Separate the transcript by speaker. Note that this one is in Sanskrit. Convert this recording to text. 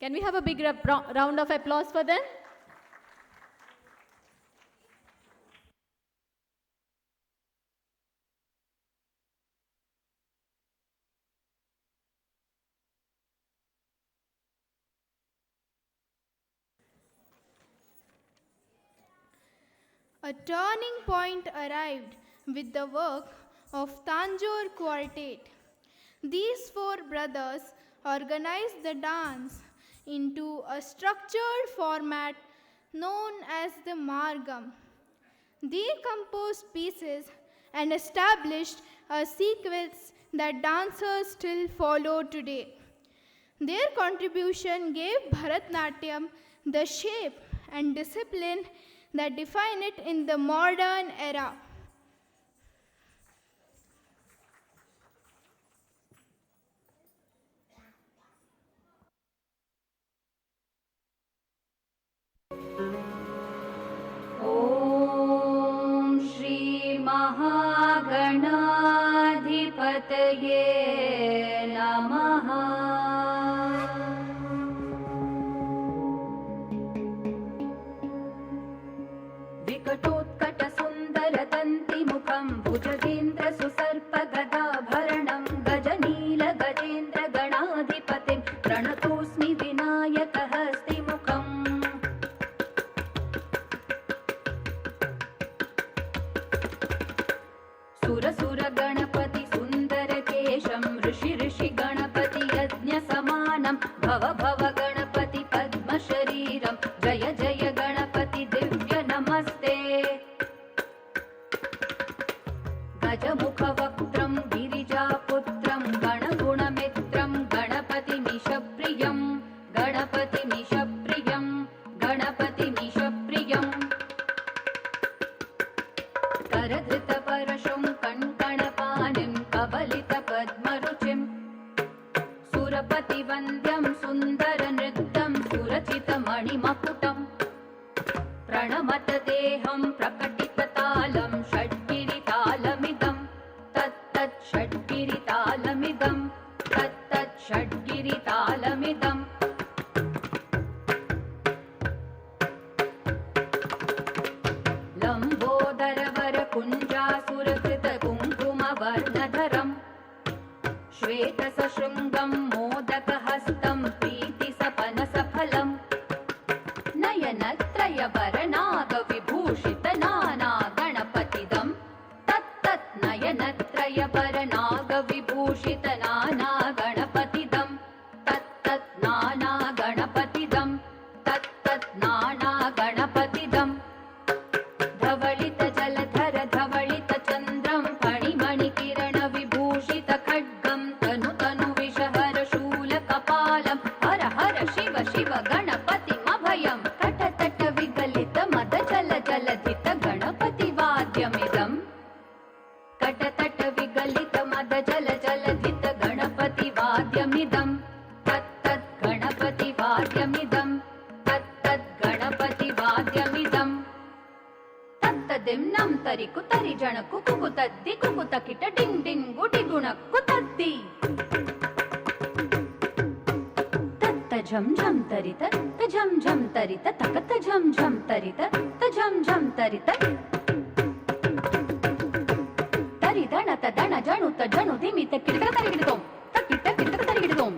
Speaker 1: Can we have a big round of applause for them?
Speaker 2: A turning point arrived with the work of Tanjore Quartet. These four brothers organized the dance into a structured format known as the Margam. They composed pieces and established a sequence that dancers still follow today. Their contribution gave Bharatnatyam the shape and discipline that define it in the modern era.
Speaker 3: ॐ श्री महागणाधिपतये नमः। विकटोत्कटसुन्दरदन्तिमुखं भुजगेन्द्रसुसर्पगदाभरणं गजनीलगजेन्द्रगणाधिपतिं प्रणतोऽस्मि विनायकहस्तिमुखम्। सुरसुरगणपति सुन्दरकेशं ऋषि गणपति यज्ञसमानं भव भव गणपति पद्मशरीरं जय जय गणपति दिव्य नमस्ते। गजमुखवक्त्रं गिरिजापुत्रं गणगुणमित्रं गणपतिमीशप्रियं गणपतिमीशप्रियं गणपतिमीशप्रियम्। करधृतपरशुं कङ्कणपाणिं कबलितपद्मरुचिं सुरपतिवन्द्यं सुन्दरनृत्यं सुरचितमणिमकुटम् प्रणमत देहं प्रकटिततालं षड्गिरितालमिदं तत्तत् षड्गिरितालमिदं तत्तत् षड्गिरितालमिदम्। लम्बोदरवरकुञ्जासुरकृतकुङ्कुमवर्णधरम् श्वेतसशृङ्गं मोदकहस्तं प्रीतिसपनसफलम् नयनत्रयवरनागविभूषितनानागणपतिदं तत्तत् नयनत्रयवरनागविभूषितनानागणपतिदं तत्तत् नानागणपतिदं तत्तत् नानागणपतिदम्। धवलित जलधर धवलित चन्द्रं फणिमणिकिरण विभूषित खड्गं तनु विषहर शूलकपालं हर हर शिव शिव गणपतिमभयं तट तट विगलित मद जल जलधित गणपतिवाद्यमिदं कटतट विगलित मद जल जलधित गणपतिवाद्यमिदं तत्तत् गणपतिवाद्यमिदं तत्तत् गणपतिवाद्यमिदम्। तत्तदिं नं तरि कुतरि जण कुकु तद्दि कुकुत किट डिंग डिंग गुटि गुण कुतद्दि तत्त झम झम तरित त झम झम तरित तकत झम झम तरित त झम झम तरित तरि दण त दण जणु त जणु धिमित किट तरिगिडोम त किट किट तरिगिडोम।